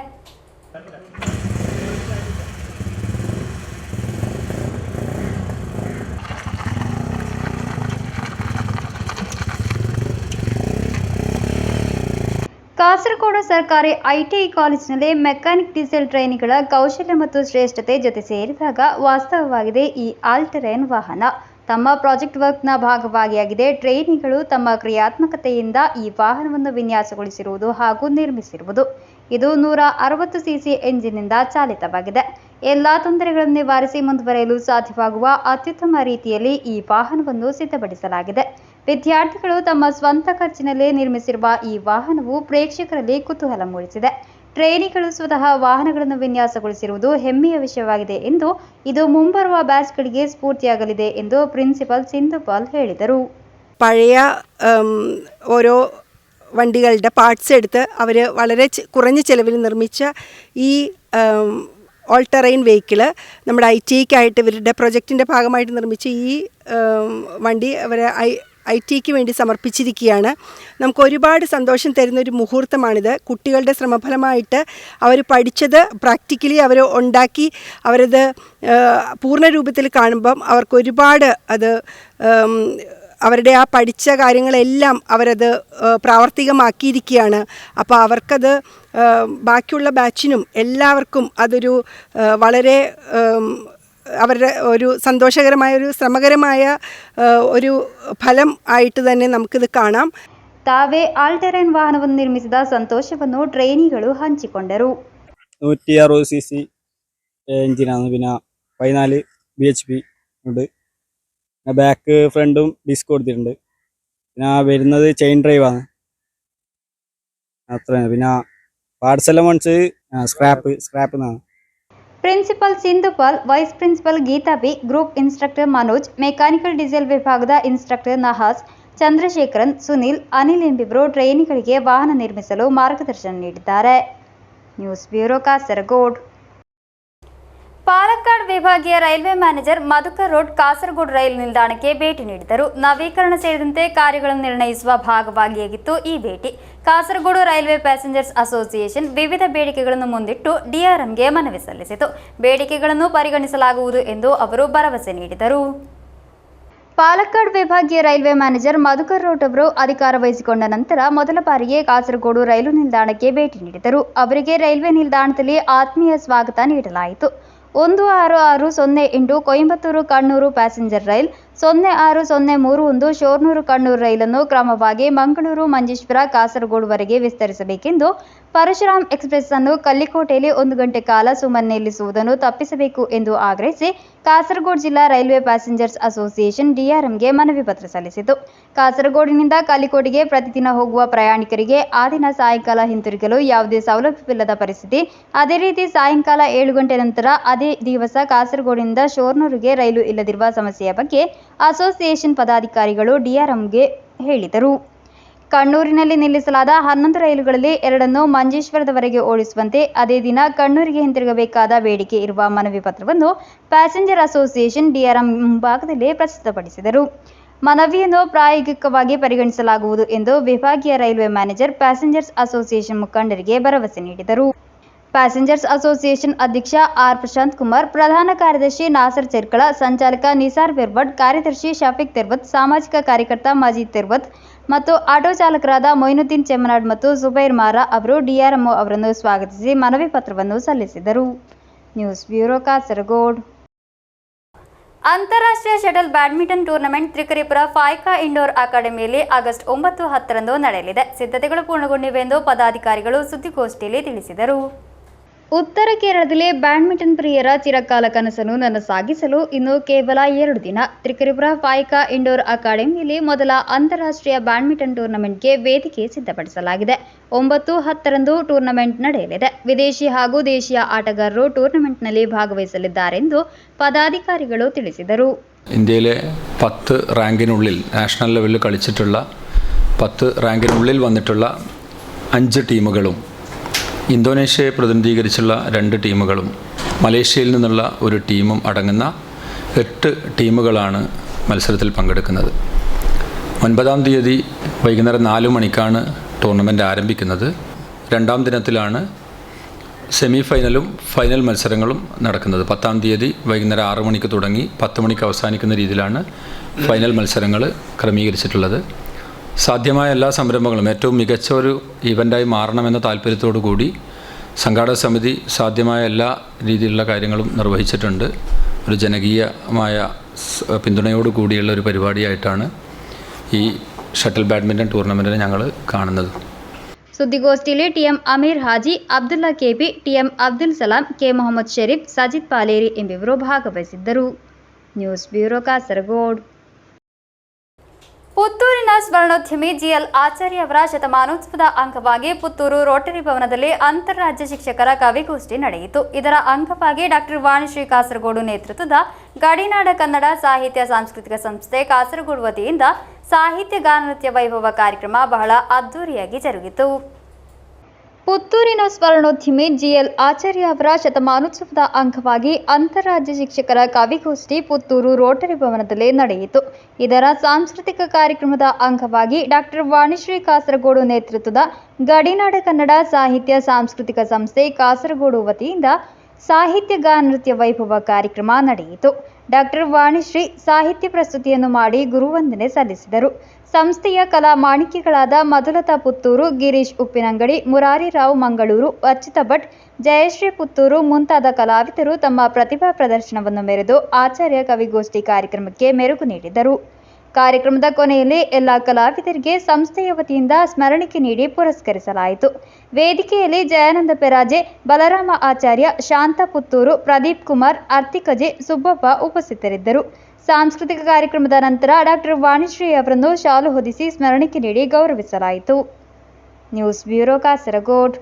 ಕಾಸರಗೋಡು ಸರ್ಕಾರಿ ITI ಕಾಲೇಜಿನಲ್ಲಿ ಮೆಕ್ಯಾನಿಕ್ ಡೀಸೆಲ್ ಟ್ರೈನಿಗಳ ಕೌಶಲ್ಯ ಮತ್ತು ಶ್ರೇಷ್ಠತೆ ಜೊತೆ ಸೇರಿದಾಗ ವಾಸ್ತವವಾಗಿದೆ ಈ ಆಲ್ಟೆರೇನ್ ವಾಹನ. ತಮ್ಮ ಪ್ರಾಜೆಕ್ಟ್ ವರ್ಕ್ನ ಭಾಗವಾಗಿಯಾಗಿದೆ. ಟ್ರೈನಿಗಳು ತಮ್ಮ ಕ್ರಿಯಾತ್ಮಕತೆಯಿಂದ ಈ ವಾಹನವನ್ನು ವಿನ್ಯಾಸಗೊಳಿಸಿರುವುದು ಹಾಗೂ ನಿರ್ಮಿಸಿರುವುದು. ಇದು 160 cc ಎಂಜಿನ್ನಿಂದ ಚಾಲಿತವಾಗಿದೆ. ಎಲ್ಲಾ ತೊಂದರೆಗಳನ್ನು ನಿವಾರಿಸಿ ಮುಂದುವರೆಯಲು ಸಾಧ್ಯವಾಗುವ ಅತ್ಯುತ್ತಮ ರೀತಿಯಲ್ಲಿ ಈ ವಾಹನವನ್ನು ಸಿದ್ಧಪಡಿಸಲಾಗಿದೆ. ವಿದ್ಯಾರ್ಥಿಗಳು ತಮ್ಮ ಸ್ವಂತ ಖರ್ಚಿನಲ್ಲೇ ನಿರ್ಮಿಸಿರುವ ಈ ವಾಹನವು ಪ್ರೇಕ್ಷಕರಲ್ಲಿ ಕುತೂಹಲ ಮೂಡಿಸಿದೆ. ಟ್ರೈನಿಗಳು ಸ್ವತಃ ವಾಹನಗಳನ್ನು ವಿನ್ಯಾಸಗೊಳಿಸಿರುವುದು ಹೆಮ್ಮೆಯ ವಿಷಯವಾಗಿದೆ ಎಂದು, ಇದು ಮುಂಬರುವ ಬ್ಯಾಚ್ಗಳಿಗೆ ಸ್ಫೂರ್ತಿಯಾಗಲಿದೆ ಎಂದು പ്രിൻസിപ്പൽ സിന്ധു പാൽ ಹೇಳಿದರು. പഴയ ഓരോ വണ്ടികളുടെ പാർട്സ് എടുത്ത് അവർ വളരെ കുറഞ്ഞ ചിലവിൽ നിർമ്മിച്ച ഈ ഓൾ ടെറൈൻ വെഹിക്കിള് നമ്മുടെ ITIക്കായിട്ട് ഇവരുടെ പ്രൊജക്റ്റിൻ്റെ ഭാഗമായിട്ട് നിർമ്മിച്ച ഈ വണ്ടി അവർ ITIക്ക് വേണ്ടി സമർപ്പിച്ചിരിക്കുകയാണ്. നമുക്ക് ഒരുപാട് സന്തോഷം തരുന്നൊരു മുഹൂർത്തമാണിത്. കുട്ടികളുടെ ശ്രമഫലമായിട്ട് അവർ പഠിച്ചത് പ്രാക്ടിക്കലി അവർ ഉണ്ടാക്കി അവരത് പൂർണ്ണ രൂപത്തിൽ കാണുമ്പം അവർക്കൊരുപാട് അത് അവരുടെ ആ പഠിച്ച കാര്യങ്ങളെല്ലാം അവരത് പ്രാവർത്തികമാക്കിയിരിക്കുകയാണ്. അപ്പോൾ അവർക്കത് ബാക്കിയുള്ള ബാച്ചിനും എല്ലാവർക്കും അതൊരു വളരെ അവരുടെ ഒരു സന്തോഷകരമായ ഒരു ശ്രമകരമായ ഒരു ഫലം ആയിട്ട് തന്നെ നമുക്കിത് കാണാം. ತಾವೇ ಆಲ್ಟೆರೇನ್ ವಾಹನವನ್ನು ನಿರ್ಮಿಸಿದ ಸಂತೋಷವನ್ನು ಟ್ರೈನಿಗಳು ಹಂಚಿಕೊಂಡರು. 160 cc എഞ്ചിനാണ്, പിന്നെ 14 bhp ഉണ്ട്. ബാക്ക് ഫ്രണ്ടും ഡിസ്ക് കൊടുത്തിട്ടുണ്ട്. പിന്നെ വരുന്നത് ചെയിൻ ഡ്രൈവാണ്. അത്ര പിന്നെ പാർട്സ് എല്ലാം മേടിച്ച് സ്ക്രാപ്പ് എന്നാണ്. Principal Sindhupal, vice principal Geetha B, group instructor Manoj, mechanical diesel ವಿಭಾಗದ ಇನ್ಸ್ಟ್ರಕ್ಟರ್ ನಹಾಸ್, ಚಂದ್ರಶೇಖರನ್, ಸುನಿಲ್, ಅನಿಲ್ ಎಂಬಿಬ್ಬರು ಟ್ರೈನಿಗಳಿಗೆ ವಾಹನ ನಿರ್ಮಿಸಲು ಮಾರ್ಗದರ್ಶನ ನೀಡಿದ್ದಾರೆ. News bureau Kasaragod. ಪಾಲಕ್ಕಾಡ್ ವಿಭಾಗೀಯ railway manager Madhukar Rout Kasaragod rail ನಿಲ್ದಾಣಕ್ಕೆ ಭೇಟಿ ನೀಡಿದರು. ನವೀಕರಣ ಸೇರಿದಂತೆ ಕಾರ್ಯಗಳನ್ನು ನಿರ್ಣಯಿಸುವ ಭಾಗವಾಗಿಯಾಗಿತ್ತು ಈ ಭೇಟಿ. ಕಾಸರಗೋಡು ರೈಲ್ವೆ ಪ್ಯಾಸೆಂಜರ್ಸ್ ಅಸೋಸಿಯೇಷನ್ ವಿವಿಧ ಬೇಡಿಕೆಗಳನ್ನು ಮುಂದಿಟ್ಟು ಡಿಆರ್ಎಂಗೆ ಮನವಿ ಸಲ್ಲಿಸಿತು. ಬೇಡಿಕೆಗಳನ್ನು ಪರಿಗಣಿಸಲಾಗುವುದು ಎಂದು ಅವರು ಭರವಸೆ ನೀಡಿದರು. ಪಾಲಕ್ಕಾಡ್ ವಿಭಾಗೀಯ ರೈಲ್ವೆ ಮ್ಯಾನೇಜರ್ ಮಧುಕರ್ ರೋಡ್ ಅವರು ಅಧಿಕಾರ ವಹಿಸಿಕೊಂಡ ನಂತರ ಮೊದಲ ಬಾರಿಗೆ ಕಾಸರಗೋಡು ರೈಲು ನಿಲ್ದಾಣಕ್ಕೆ ಭೇಟಿ ನೀಡಿದರು. ಅವರಿಗೆ ರೈಲ್ವೆ ನಿಲ್ದಾಣದಲ್ಲಿ ಆತ್ಮೀಯ ಸ್ವಾಗತ ನೀಡಲಾಯಿತು. 1660 ಕೊಯಂಬತ್ತೂರು ಕಣ್ಣೂರು ಪ್ಯಾಸೆಂಜರ್ ರೈಲ್, 06031 ಶೋರ್ನೂರು ಕಣ್ಣೂರು ರೈಲನ್ನು ಕ್ರಮವಾಗಿ ಮಂಗಳೂರು ಮಂಜೇಶ್ವರ ಕಾಸರಗೋಡುವರೆಗೆ ವಿಸ್ತರಿಸಬೇಕೆಂದು, ಪರಶುರಾಮ್ ಎಕ್ಸ್ಪ್ರೆಸ್ ಅನ್ನು ಕಲ್ಲಿಕೋಟೆಯಲ್ಲಿ 1 ಗಂಟೆ ಕಾಲ ಸುಮ್ಮನೆ ನಿಲ್ಲಿಸುವುದನ್ನು ತಪ್ಪಿಸಬೇಕು ಎಂದು ಆಗ್ರಹಿಸಿ ಕಾಸರಗೋಡು ಜಿಲ್ಲಾ ರೈಲ್ವೆ ಪ್ಯಾಸೆಂಜರ್ಸ್ ಅಸೋಸಿಯೇಷನ್ ಡಿಆರ್ಎಂಗೆ ಮನವಿ ಪತ್ರ ಸಲ್ಲಿಸಿತು. ಕಾಸರಗೋಡಿನಿಂದ ಕಲ್ಲಿಕೋಟೆಗೆ ಪ್ರತಿದಿನ ಹೋಗುವ ಪ್ರಯಾಣಿಕರಿಗೆ ಆ ದಿನ ಸಾಯಂಕಾಲ ಹಿಂತಿರುಗಲು ಯಾವುದೇ ಸೌಲಭ್ಯವಿಲ್ಲದ ಪರಿಸ್ಥಿತಿ. ಅದೇ ರೀತಿ ಸಾಯಂಕಾಲ 7 ಗಂಟೆ ನಂತರ ಅದೇ ದಿವಸ ಕಾಸರಗೋಡಿನಿಂದ ಶೋರ್ನೂರಿಗೆ ರೈಲು ಇಲ್ಲದಿರುವ ಸಮಸ್ಯೆಯ ಬಗ್ಗೆ ಅಸೋಸಿಯೇಷನ್ ಪದಾಧಿಕಾರಿಗಳು ಡಿಆರ್ಎಂಗೆ ಹೇಳಿದರು. ಕಣ್ಣೂರಿನಲ್ಲಿ ನಿಲ್ಲಿಸಲಾದ 11 ರೈಲುಗಳಲ್ಲಿ 2 ಮಂಜೇಶ್ವರದವರೆಗೆ ಓಡಿಸುವಂತೆ, ಅದೇ ದಿನ ಕಣ್ಣೂರಿಗೆ ಹಿಂತಿರುಗಬೇಕಾದ ಬೇಡಿಕೆ ಇರುವ ಮನವಿ ಪತ್ರವನ್ನು ಪ್ಯಾಸೆಂಜರ್ ಅಸೋಸಿಯೇಷನ್ ಡಿಆರ್ಎಂ ಮುಂಭಾಗದಲ್ಲಿ ಪ್ರಸ್ತುತಪಡಿಸಿದರು. ಮನವಿಯನ್ನು ಪ್ರಾಯೋಗಿಕವಾಗಿ ಪರಿಗಣಿಸಲಾಗುವುದು ಎಂದು ವಿಭಾಗೀಯ ರೈಲ್ವೆ ಮ್ಯಾನೇಜರ್ ಪ್ಯಾಸೆಂಜರ್ಸ್ ಅಸೋಸಿಯೇಷನ್ ಮುಖಂಡರಿಗೆ ಭರವಸೆ ನೀಡಿದರು. ಪ್ಯಾಸೆಂಜರ್ಸ್ ಅಸೋಸಿಯೇಷನ್ ಅಧ್ಯಕ್ಷ ಆರ್ ಪ್ರಶಾಂತ್ ಕುಮಾರ್, ಪ್ರಧಾನ ಕಾರ್ಯದರ್ಶಿ ನಾಸರ್ ಚೆರ್ಕಳ, ಸಂಚಾಲಕ ನಿಸಾರ್ ಬೆರ್ವಡ್, ಕಾರ್ಯದರ್ಶಿ ಶಫೀಕ್ ತೆರ್ವತ್, ಸಾಮಾಜಿಕ ಕಾರ್ಯಕರ್ತ ಮಜೀದ್ ತೆರ್ವತ್ ಮತ್ತು ಆಟೋ ಚಾಲಕರಾದ ಮೊಯ್ನುದ್ದೀನ್ ಚೆಮ್ಮನಾಡ್ ಮತ್ತು ಜುಬೈರ್ ಮಾರಾ ಅವರು ಡಿಆರ್ಎಂಒ ಅವರನ್ನು ಸ್ವಾಗತಿಸಿ ಮನವಿ ಪತ್ರವನ್ನು ಸಲ್ಲಿಸಿದರು. News bureau Kasaragod. ಅಂತಾರಾಷ್ಟ್ರೀಯ shuttle badminton tournament Trikaripur Faika indoor ಅಕಾಡೆಮಿಯಲ್ಲಿ ಆಗಸ್ಟ್ 9-10ರಂದು ನಡೆಯಲಿದೆ. ಸಿದ್ಧತೆಗಳು ಪೂರ್ಣಗೊಂಡಿವೆ ಎಂದು ಪದಾಧಿಕಾರಿಗಳು ಸುದ್ದಿಗೋಷ್ಠಿಯಲ್ಲಿ ತಿಳಿಸಿದರು. ಉತ್ತರ ಕೇರಳದಲ್ಲಿ ಬ್ಯಾಡ್ಮಿಂಟನ್ ಪ್ರಿಯರ ಚಿರಕಾಲ ಕನಸನ್ನು ನನಸಾಗಿಸಲು ಇನ್ನು ಕೇವಲ 2 ದಿನ. ತ್ರಿಕರಿಪುರ ಫಾಯ್ಕಾ ಇಂಡೋರ್ ಅಕಾಡೆಮಿಯಲ್ಲಿ ಮೊದಲ ಅಂತಾರಾಷ್ಟ್ರೀಯ ಬ್ಯಾಡ್ಮಿಂಟನ್ ಟೂರ್ನಮೆಂಟ್ಗೆ ವೇದಿಕೆ ಸಿದ್ಧಪಡಿಸಲಾಗಿದೆ. 9-10ರಂದು ಟೂರ್ನಮೆಂಟ್ ನಡೆಯಲಿದೆ. ವಿದೇಶಿ ಹಾಗೂ ದೇಶೀಯ ആട്ടಗಾರರು ടൂർണമെന്റിನಲ್ಲಿ ഭാഗവഹിಸಲಿದ್ದಾರೆಂದು പദാധികാരിಗಳು ತಿಳಿಸಿದರು. ഇന്ത്യയിലെ 10 റാങ്കിനുള്ളിൽ നാഷണൽ ലെവലിൽ കളിച്ചിട്ടുള്ള 10 റാങ്കിനുള്ളിൽ വന്നിട്ടുള്ള 5 ടീമുകളും, ഇന്തോനേഷ്യയെ പ്രതിനിധീകരിച്ചുള്ള 2 ടീമുകളും, മലേഷ്യയിൽ നിന്നുള്ള ഒരു ടീമും അടങ്ങുന്ന 8 ടീമുകളാണ് മത്സരത്തിൽ പങ്കെടുക്കുന്നത്. 9-ാം തീയതി വൈകുന്നേരം 4 മണിക്കാണ് ടൂർണമെൻറ്റ് ആരംഭിക്കുന്നത്. 2ാം ദിനത്തിലാണ് സെമി ഫൈനലും ഫൈനൽ മത്സരങ്ങളും നടക്കുന്നത്. 10-ാം തീയതി വൈകുന്നേരം 6 മണിക്ക് തുടങ്ങി 10 മണിക്ക് അവസാനിക്കുന്ന രീതിയിലാണ് ഫൈനൽ മത്സരങ്ങൾ ക്രമീകരിച്ചിട്ടുള്ളത്. സാധ്യമായ എല്ലാ സംരംഭങ്ങളും ഏറ്റവും മികച്ച ഒരു ഇവൻ്റായി മാറണമെന്ന താല്പര്യത്തോടു കൂടി സംഘാടക സമിതി സാധ്യമായ എല്ലാ രീതിയിലുള്ള കാര്യങ്ങളും നിർവഹിച്ചിട്ടുണ്ട്. ഒരു ജനകീയമായ പിന്തുണയോടു കൂടിയുള്ള ഒരു പരിപാടിയായിട്ടാണ് ഈ ഷട്ടിൽ ബാഡ്മിൻ്റൺ ടൂർണമെൻറ്റിനെ ഞങ്ങൾ കാണുന്നത്. ಸುದ್ದಿಗೋಷ್ಠಿಯಲ್ಲಿ TM Ameer Haji, Abdulla KP, TM Abdul Salam, K Mohammed Shareef, Sajid Paleri ಎಂಬಿವರು ಭಾಗವಹಿಸಿದ್ದರು. News bureau Kasaragod. ಪುತ್ತೂರಿನ ಸ್ವರ್ಣೋದ್ಯಮಿ ಜಿಎಲ್ ಆಚಾರ್ಯ ಅವರ ಶತಮಾನೋತ್ಸವದ ಅಂಗವಾಗಿ ಪುತ್ತೂರು ರೋಟರಿ ಭವನದಲ್ಲಿ ಅಂತಾರಾಜ್ಯ ಶಿಕ್ಷಕರ ಕವಿಗೋಷ್ಠಿ ನಡೆಯಿತು. ಇದರ ಅಂಗವಾಗಿ ಡಾಕ್ಟರ್ ವಾಣಿಶ್ರೀ ಕಾಸರಗೋಡು ನೇತೃತ್ವದ ಗಡಿನಾಡ ಕನ್ನಡ ಸಾಹಿತ್ಯ ಸಾಂಸ್ಕೃತಿಕ ಸಂಸ್ಥೆ ಕಾಸರಗೋಡು ವತಿಯಿಂದ ಸಾಹಿತ್ಯ ಗಾನನೃತ್ಯ ವೈಭವ ಕಾರ್ಯಕ್ರಮ ಬಹಳ ಅದ್ದೂರಿಯಾಗಿ ಜರುಗಿತು. ಪುತ್ತೂರಿನ ಸ್ವರ್ಣೋದ್ಯಮಿ ಜಿಎಲ್ ಆಚಾರ್ಯ ಅವರ ಶತಮಾನೋತ್ಸವದ ಅಂಗವಾಗಿ ಅಂತಾರಾಜ್ಯ ಶಿಕ್ಷಕರ ಕವಿಗೋಷ್ಠಿ ಪುತ್ತೂರು ರೋಟರಿ ಭವನದಲ್ಲಿ ನಡೆಯಿತು. ಇದರ ಸಾಂಸ್ಕೃತಿಕ ಕಾರ್ಯಕ್ರಮದ ಅಂಗವಾಗಿ ಡಾಕ್ಟರ್ ವಾಣಿಶ್ರೀ ಕಾಸರಗೋಡು ನೇತೃತ್ವದ ಗಡಿನಾಡ ಕನ್ನಡ ಸಾಹಿತ್ಯ ಸಾಂಸ್ಕೃತಿಕ ಸಂಸ್ಥೆ ಕಾಸರಗೋಡು ವತಿಯಿಂದ ಸಾಹಿತ್ಯ ಗಾನನೃತ್ಯ ವೈಭವ ಕಾರ್ಯಕ್ರಮ ನಡೆಯಿತು. ಡಾಕ್ಟರ್ ವಾಣಿಶ್ರೀ ಸಾಹಿತ್ಯ ಪ್ರಸ್ತುತಿಯನ್ನು ಮಾಡಿ ಗುರುವಂದನೆ ಸಲ್ಲಿಸಿದರು. ಸಂಸ್ಥೆಯ ಕಲಾ ಮಾಣಿಕ್ಯಗಳಾದ ಮಧುಲತಾ ಪುತ್ತೂರು, ಗಿರೀಶ್ ಉಪ್ಪಿನಂಗಡಿ, ಮುರಾರಿರಾವ್ ಮಂಗಳೂರು, ಅಚ್ಯುತ ಭಟ್, ಜಯಶ್ರೀ ಪುತ್ತೂರು ಮುಂತಾದ ಕಲಾವಿದರು ತಮ್ಮ ಪ್ರತಿಭಾ ಪ್ರದರ್ಶನವನ್ನು ಮೆರೆದು ಆಚಾರ್ಯ ಕವಿಗೋಷ್ಠಿ ಕಾರ್ಯಕ್ರಮಕ್ಕೆ ಮೆರುಗು ನೀಡಿದರು. ಕಾರ್ಯಕ್ರಮದ ಕೊನೆಯಲ್ಲಿ ಎಲ್ಲ ಕಲಾವಿದರಿಗೆ ಸಂಸ್ಥೆಯ ವತಿಯಿಂದ ಸ್ಮರಣಿಕೆ ನೀಡಿ ಪುರಸ್ಕರಿಸಲಾಯಿತು. ವೇದಿಕೆಯಲ್ಲಿ ಜಯಾನಂದ ಪೆರಾಜೆ, ಬಲರಾಮ ಆಚಾರ್ಯ, ಶಾಂತ ಪುತ್ತೂರು, ಪ್ರದೀಪ್ ಕುಮಾರ್, ಅರ್ತಿಕಜೆ, ಸುಬ್ಬಪ್ಪ ಉಪಸ್ಥಿತರಿದ್ದರು. ಸಾಂಸ್ಕೃತಿಕ ಕಾರ್ಯಕ್ರಮದ ನಂತರ ಡಾಕ್ಟರ್ ವಾಣಿಶ್ರೀ ಅವರನ್ನು ಶಾಲು ಹೊದಿಸಿ ಸ್ಮರಣಿಕೆ ನೀಡಿ ಗೌರವಿಸಲಾಯಿತು. News bureau Kasaragod.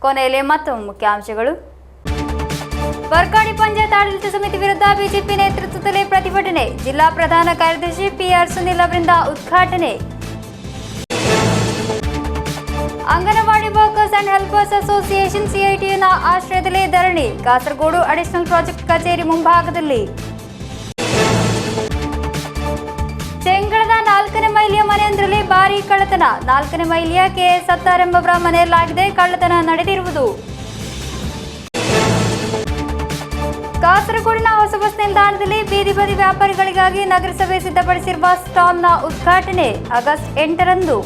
ಕೊನೆಯಲ್ಲಿ ಮತ್ತೊಮ್ಮೆ ಮುಖ್ಯಾಂಶಗಳು. ಬರ್ಕಾಡಿ ಪಂಚಾಯತ್ ಆಡಳಿತ ಸಮಿತಿ ವಿರುದ್ಧ ಬಿಜೆಪಿ ನೇತೃತ್ವದಲ್ಲಿ ಪ್ರತಿಭಟನೆ. ಜಿಲ್ಲಾ ಪ್ರಧಾನ ಕಾರ್ಯದರ್ಶಿ PR ಸುನಿಲ್ ಅವರಿಂದ ಉದ್ಘಾಟನೆ. Anganwadi workers and helpers association CITUನ ಆಶ್ರಯದಲ್ಲಿ ಧರಣಿ. ಕಾಸರಗೋಡು ಅಡಿಷನಲ್ ಪ್ರಾಜೆಕ್ಟ್ ಕಚೇರಿ ಮುಂಭಾಗದಲ್ಲಿ. ಚೆಂಗಳದ 4ನೇ ಮೈಲಿಯ ಮನೆಯೊಂದರಲ್ಲಿ ಭಾರೀ ಕಳ್ಳತನ. 4ನೇ ಮೈಲಿಯ KS ಸತ್ತಾರ್ ಎಂಬವರ ಮನೆಯಲ್ಲಾಗಿದೆ ಕಳ್ಳತನ ನಡೆದಿರುವುದು. ಕಾಸರಗೋಡಿನ ಹೊಸ ಬಸ್ ನಿಲ್ದಾಣದಲ್ಲಿ ಬೀದಿ ಬದಿ ವ್ಯಾಪಾರಿಗಳಿಗಾಗಿ ನಗರಸಭೆ ಸಿದ್ಧಪಡಿಸಿರುವ ಸ್ಟಾಲ್ನ ಉದ್ಘಾಟನೆ ಆಗಸ್ಟ್ 8ರಂದು.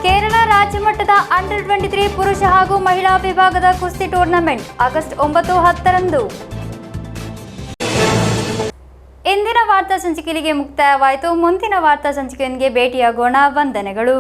ಕೇರಳ ರಾಜ್ಯ ಮಟ್ಟದ ಅಂಡರ್ 23 ಪುರುಷ ಹಾಗೂ ಮಹಿಳಾ ವಿಭಾಗದ ಕುಸ್ತಿ ಟೂರ್ನಮೆಂಟ್ ಆಗಸ್ಟ್ 9, 10ರಂದು. ಇಂದಿನ ವಾರ್ತಾ ಸಂಚಿಕೆಗೆ ಮುಕ್ತಾಯವಾಯಿತು. ಮುಂದಿನ ವಾರ್ತಾ ಸಂಚಿಕೆಯೊಂದಿಗೆ ಭೇಟಿಯಾಗೋಣ. ವಂದನೆಗಳು.